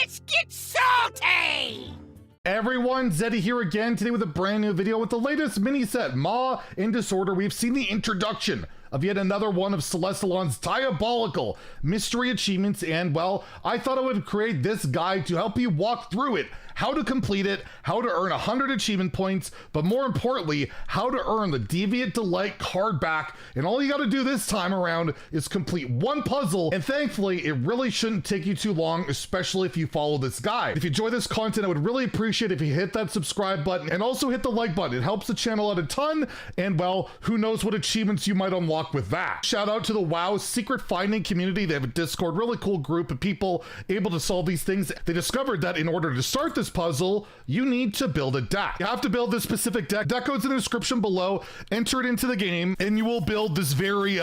Let's get salty! Everyone, Zeddy here again, today with a brand new video with the latest mini set, Maw and Disorder. We've seen the introduction of yet another one of Celestalon's diabolical mystery achievements, and well, I thought I would create this guide to help you walk through it, how to complete it, how to earn 100 achievement points, but more importantly, how to earn the Deviate Delight card back. And all you gotta do this time around is complete one puzzle, and thankfully, it really shouldn't take you too long, especially if you follow this guide. If you enjoy this content, I would really appreciate if you hit that subscribe button and also hit the like button. It helps the channel out a ton, and well, who knows what achievements you might unlock with that. Shout out to the WoW secret finding community. They have a Discord, really cool group of people able to solve these things. They discovered that in order to start this puzzle, you need to build a deck. You have to build this specific deck. Deck code's in the description below. Enter it into the game, and you will build this very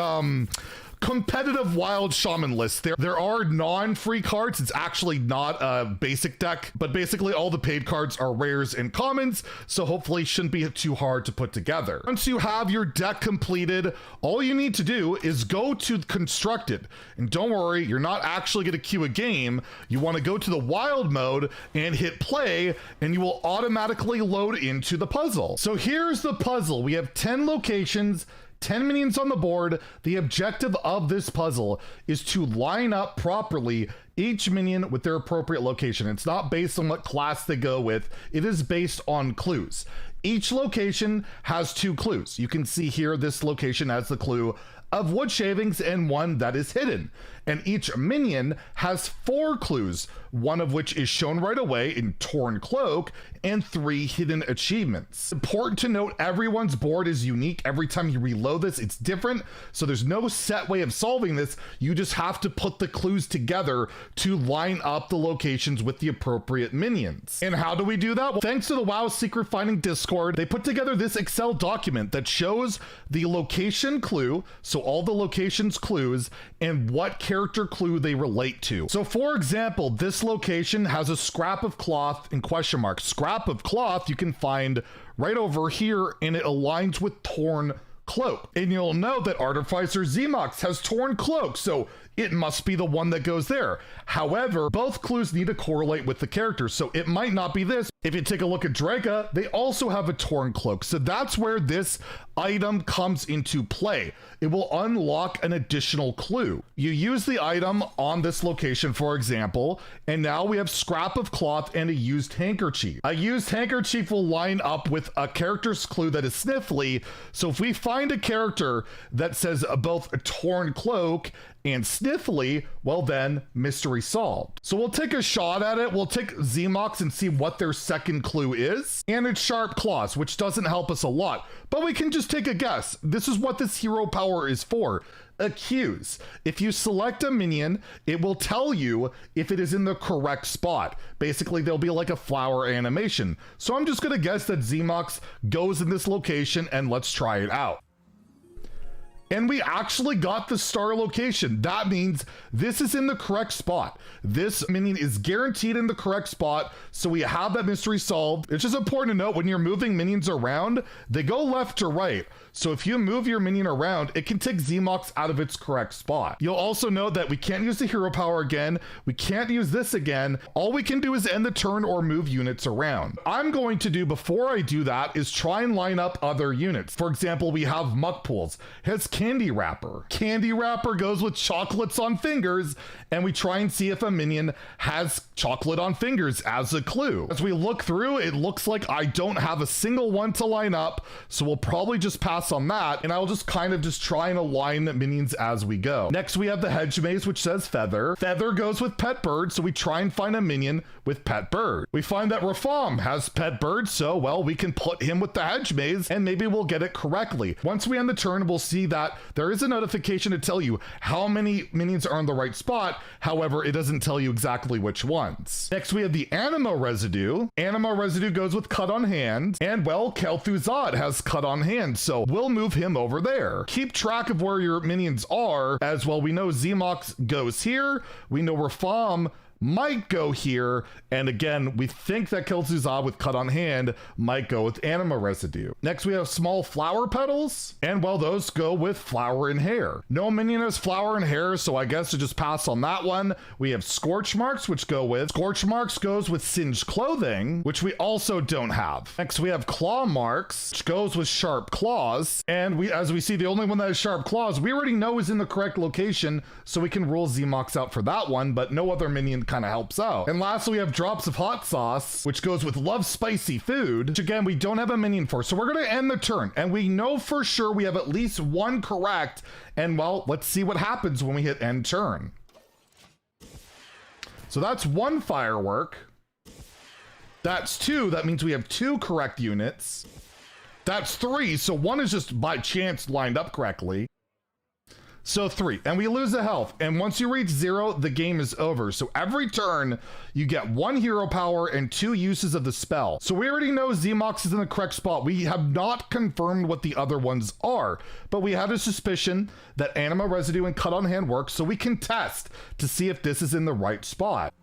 competitive wild shaman list. There are non-free cards. It's actually not a basic deck, but basically all the paid cards are rares and commons, so hopefully shouldn't be too hard to put together. Once you have your deck completed, all you need to do is go to constructed. And don't worry, you're not actually going to queue a game. You want to go to the wild mode and hit play, and you will automatically load into the puzzle. So here's the puzzle. We have 10 locations, 10 minions on the board. The objective of this puzzle is to line up properly each minion with their appropriate location. It's not based on what class they go with. It is based on clues. Each location has 2 clues. You can see here this location has the clue of wood shavings and one that is hidden. And each minion has 4 clues, one of which is shown right away in Torn Cloak, and 3 hidden achievements. Important to note, everyone's board is unique. Every time you reload this, it's different. So there's no set way of solving this. You just have to put the clues together to line up the locations with the appropriate minions. And how do we do that? Well, thanks to the WoW Secret Finding Discord, they put together this Excel document that shows the location clue, so all the locations clues, and what character clue they relate to. So for example, this location has a scrap of cloth in question mark. Scrap of cloth you can find right over here, and it aligns with Torn Cloak. And you'll know that Artificer Zemox has Torn Cloak, so it must be the one that goes there. However, both clues need to correlate with the character, so it might not be this. If you take a look at Draga, they also have a Torn Cloak, so that's where this item comes into play. It will unlock an additional clue. You use the item on this location, for example, and now we have scrap of cloth and a used handkerchief. A used handkerchief will line up with a character's clue that is sniffly, so if we find a character that says both a Torn Cloak and sniffly, well then, mystery solved. So we'll take a shot at it. We'll take Zemox and see what their second clue is. And it's Sharp Claws, which doesn't help us a lot, but we can just take a guess. This is what this hero power is for. Accuse. If you select a minion, it will tell you if it is in the correct spot. Basically, there'll be like a flower animation. So I'm just gonna guess that Zemox goes in this location, and let's try it out. And we actually got the star location. That means this is in the correct spot. This minion is guaranteed in the correct spot, so we have that mystery solved. It's just important to note when you're moving minions around, they go left to right. So if you move your minion around, it can take Zemox out of its correct spot. You'll also note that we can't use the hero power again. We can't use this again. All we can do is end the turn or move units around. I'm going to do, before I do that, is try and line up other units. For example, we have Muck Pools. His Candy Wrapper. Candy Wrapper goes with chocolates on fingers, and we try and see if a minion has chocolate on fingers as a clue. As we look through, it looks like I don't have a single one to line up, so we'll probably just pass on that, and I'll just kind of just try and align the minions as we go. Next, we have the Hedge Maze, which says Feather. Feather goes with Pet Bird, so we try and find a minion with Pet Bird. We find that Rafam has Pet Bird, so well, we can put him with the Hedge Maze, and maybe we'll get it correctly. Once we end the turn, we'll see that there is a notification to tell you how many minions are in the right spot. However, it doesn't tell you exactly which ones. Next, we have the Anima Residue. Anima Residue goes with Cut on Hand, and well, Kel'Thuzad has Cut on Hand, so we'll move him over there. Keep track of where your minions are as well. We know Zemox goes here. We know Rafam might go here. And again, we think that Kel'Thuzad with Cut on Hand might go with Anima Residue. Next, we have Small Flower Petals. And well, those go with Flower and Hair. No minion has Flower and Hair, so I guess to just pass on that one. We have Scorch Marks, which go with. Scorch Marks goes with Singed Clothing, which we also don't have. Next, we have Claw Marks, which goes with Sharp Claws. And as we see, the only one that has Sharp Claws, we already know is in the correct location, so we can rule Zmox out for that one, but no other minion kind of helps out. And lastly, we have Drops of Hot Sauce, which goes with Love Spicy Food, which again, we don't have a minion for. So we're going to end the turn, and we know for sure we have at least one correct. And well, let's see what happens when we hit end turn. So that's one firework. That's two. That means we have two correct units. That's three. So one is just by chance lined up correctly. So three, and we lose a health. And once you reach 0, the game is over. So every turn, you get 1 hero power and 2 uses of the spell. So we already know Zmox is in the correct spot. We have not confirmed what the other ones are, but we had a suspicion that Anima Residue and Cut on Hand work, so we can test to see if this is in the right spot.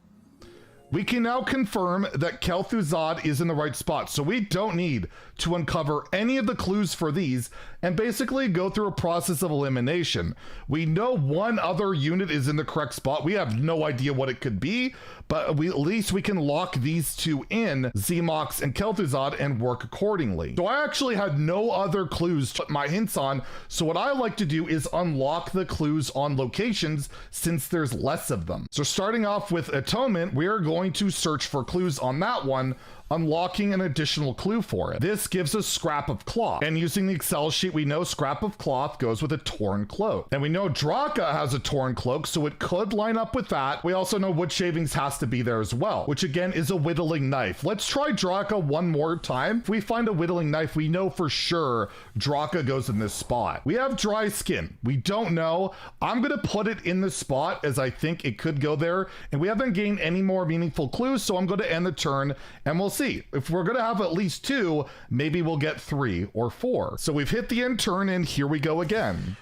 We can now confirm that Kel'Thuzad is in the right spot, so we don't need to uncover any of the clues for these and basically go through a process of elimination. We know one other unit is in the correct spot. We have no idea what it could be, but at least we can lock these two in, Zmox and Kel'Thuzad, and work accordingly. So I actually had no other clues to put my hints on, so what I like to do is unlock the clues on locations since there's less of them. So starting off with Atonement, we are going to search for clues on that one, unlocking an additional clue for it. This gives us Scrap of Cloth. And using the Excel sheet, we know Scrap of Cloth goes with a Torn Cloak. And we know Draka has a Torn Cloak, so it could line up with that. We also know Wood Shavings has to be there as well, which again is a Whittling Knife. Let's try Draka one more time. If we find a Whittling Knife, we know for sure Draka goes in this spot. We have Dry Skin. We don't know. I'm gonna put it in the spot as I think it could go there. And we haven't gained any more meaningful clues, so I'm gonna end the turn and we'll see. If we're gonna have at least 2, maybe we'll get 3 or 4. So we've hit the end turn and here we go again.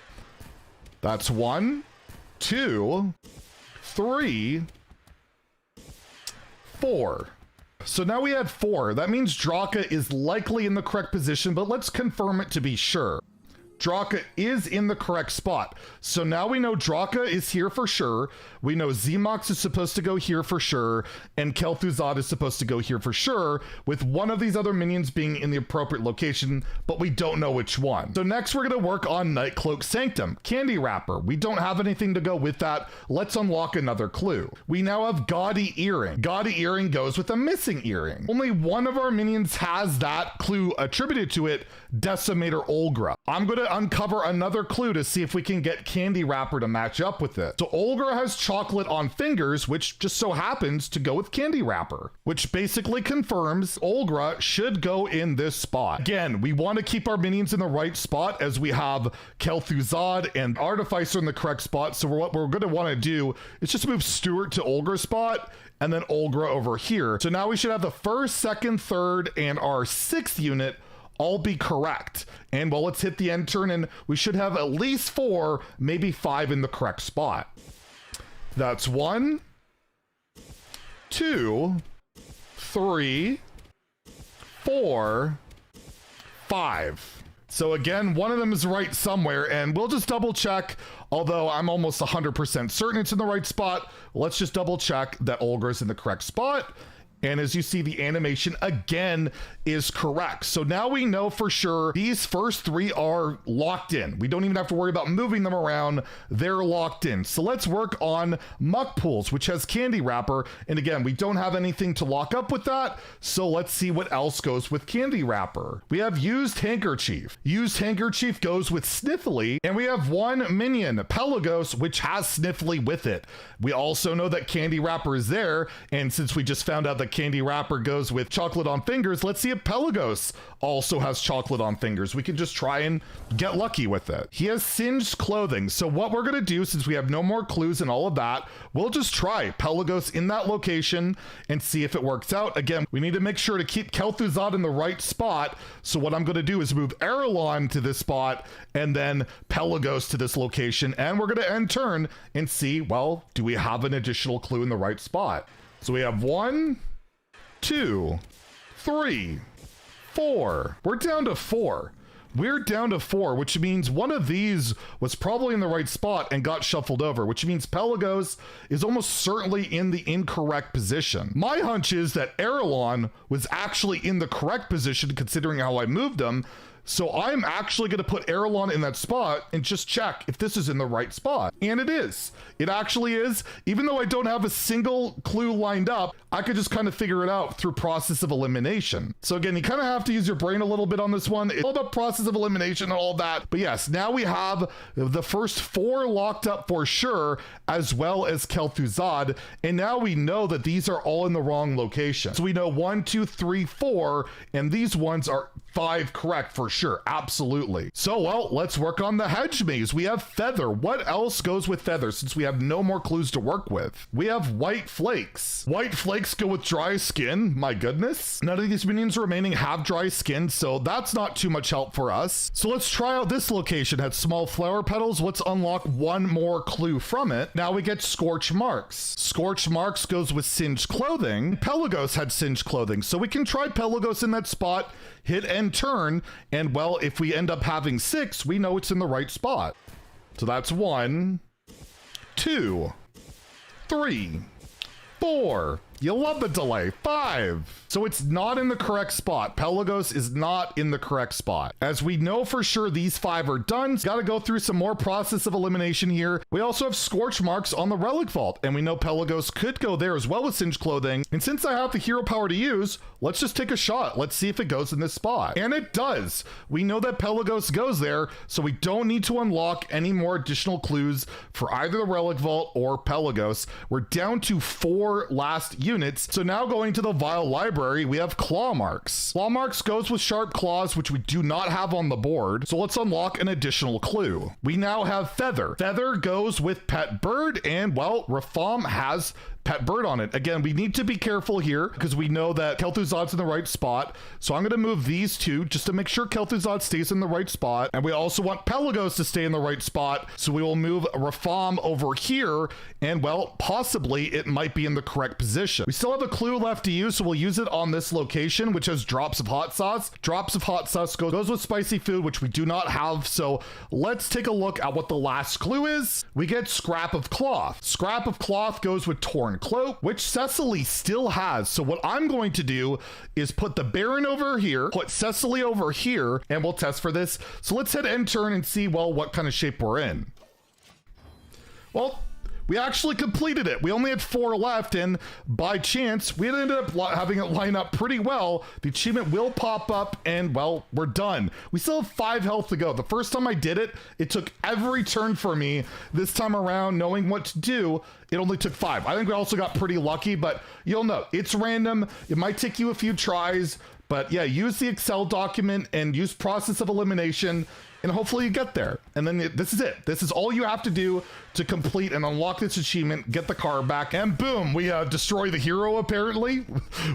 That's 1, 2, 3, 4. So now we had 4. That means Draka is likely in the correct position, but let's confirm it to be sure. Draka is in the correct spot. So now we know Draka is here for sure. We know Zmox is supposed to go here for sure. And Kel'Thuzad is supposed to go here for sure, with one of these other minions being in the appropriate location, but we don't know which one. So next we're going to work on Nightcloak Sanctum, Candy Wrapper. We don't have anything to go with that. Let's unlock another clue. We now have Gaudy Earring. Gaudy Earring goes with a missing earring. Only one of our minions has that clue attributed to it, Decimator Olgra. I'm going to uncover another clue to see if we can get Candy Wrapper to match up with it. So Olgra has chocolate on fingers, which just so happens to go with Candy Wrapper, which basically confirms Olgra should go in this spot. Again, we want to keep our minions in the right spot as we have Kel'Thuzad and Artificer in the correct spot. So what we're going to want to do is just move Stuart to Olgra's spot and then Olgra over here. So now we should have the first, second, third, and our 6th unit all be correct. And well, let's hit the end turn and we should have at least 4, maybe 5 in the correct spot. That's 1, 2, 3, 4, 5. So again, one of them is right somewhere and we'll just double check. Although I'm almost 100% certain it's in the right spot, let's just double check that Olgra's in the correct spot. And as you see, the animation again is correct. So now we know for sure these first 3 are locked in. We don't even have to worry about moving them around. They're locked in. So let's work on Muck Pools, which has Candy Wrapper. And again, we don't have anything to lock up with that. So let's see what else goes with Candy Wrapper. We have Used Handkerchief. Used Handkerchief goes with Sniffly. And we have one minion, Pelagos, which has Sniffly with it. We also know that Candy Wrapper is there. And since we just found out that candy wrapper goes with chocolate on fingers. Let's see if Pelagos also has chocolate on fingers. We can just try and get lucky with it. He has singed clothing. So what we're gonna do, since we have no more clues and all of that, we'll just try Pelagos in that location and see if it works out. Again, we need to make sure to keep Kel'Thuzad in the right spot. So what I'm gonna do is move Arelon to this spot and then Pelagos to this location. And we're gonna end turn and see, well, do we have an additional clue in the right spot? So we have 1, 2, 3, 4. We're down to 4. We're down to 4, which means one of these was probably in the right spot and got shuffled over, which means Pelagos is almost certainly in the incorrect position. My hunch is that Arelon was actually in the correct position considering how I moved him. So I'm actually going to put Arelon in that spot and just check if this is in the right spot. And it is. It actually is. Even though I don't have a single clue lined up, I could just kind of figure it out through process of elimination. So again, you kind of have to use your brain a little bit on this one. It's all about process of elimination and all that. But yes, now we have the first 4 locked up for sure, as well as Kel'Thuzad. And now we know that these are all in the wrong location. So we know 1, 2, 3, 4, and these ones are 5 correct for sure. Absolutely. So, well, let's work on the Hedge Maze. We have Feather. What else goes with Feather since we have no more clues to work with? We have White Flakes. White Flakes go with Dry Skin. My goodness. None of these minions remaining have dry skin, so that's not too much help for us. So let's try out this location. It had small flower petals. Let's unlock one more clue from it. Now we get Scorch Marks. Scorch Marks goes with Singed Clothing. Pelagos had Singed Clothing, so we can try Pelagos in that spot, hit end turn, and well, if we end up having 6, we know it's in the right spot. So that's 1, 2, 3, 4. You love the delay. 5. So it's not in the correct spot. Pelagos is not in the correct spot. As we know for sure, these 5 are done. Got to go through some more process of elimination here. We also have Scorch Marks on the Relic Vault, and we know Pelagos could go there as well as Singed Clothing. And since I have the hero power to use, let's just take a shot. Let's see if it goes in this spot. And it does. We know that Pelagos goes there, so we don't need to unlock any more additional clues for either the Relic Vault or Pelagos. We're down to 4 last units. So now going to the Vial Library, we have Claw Marks. Claw Marks goes with Sharp Claws, which we do not have on the board. So let's unlock an additional clue. We now have Feather. Feather goes with Pet Bird, and well, Rafam has Pet Bird on it. Again, we need to be careful here because we know that Kel'Thuzad's in the right spot. So I'm going to move these 2 just to make sure Kel'Thuzad stays in the right spot. And we also want Pelagos to stay in the right spot. So we will move Rafam over here. And well, possibly it might be in the correct position. We still have a clue left to use, so we'll use it on this location, which has Drops of Hot Sauce. Drops of Hot Sauce goes with Spicy Food, which we do not have. So let's take a look at what the last clue is. We get Scrap of Cloth. Scrap of Cloth goes with Torn Cloak, which Cecily still has. So what I'm going to do is put the Baron over here, put Cecily over here, and we'll test for this. So let's hit end turn and see, well, what kind of shape we're in. Well, we actually completed it. We only had 4 left, and by chance, we ended up having it line up pretty well. The achievement will pop up, and well, we're done. We still have 5 health to go. The first time I did it, it took every turn for me. This time around, knowing what to do, it only took 5. I think we also got pretty lucky, but you'll know, it's random. It might take you a few tries, but yeah, use the Excel document and use process of elimination, and hopefully you get there. And then this is it. This is all you have to do to complete and unlock this achievement, get the car back, and boom, we destroy the hero apparently.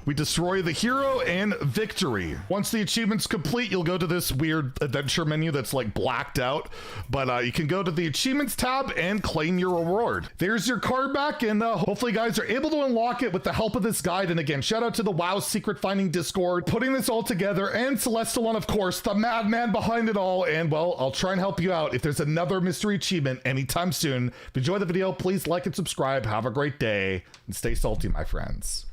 We destroy the hero and victory. Once the achievement's complete, you'll go to this weird adventure menu that's like blacked out, but you can go to the achievements tab and claim your reward. There's your card back, and hopefully you guys are able to unlock it with the help of this guide. And again, shout out to the WoW Secret Finding Discord, putting this all together, and Celestalon, of course, the madman behind it all. And well, I'll try and help you out if there's another mystery achievement anytime soon. If you enjoyed the video, please like and subscribe. Have a great day and stay salty, my friends.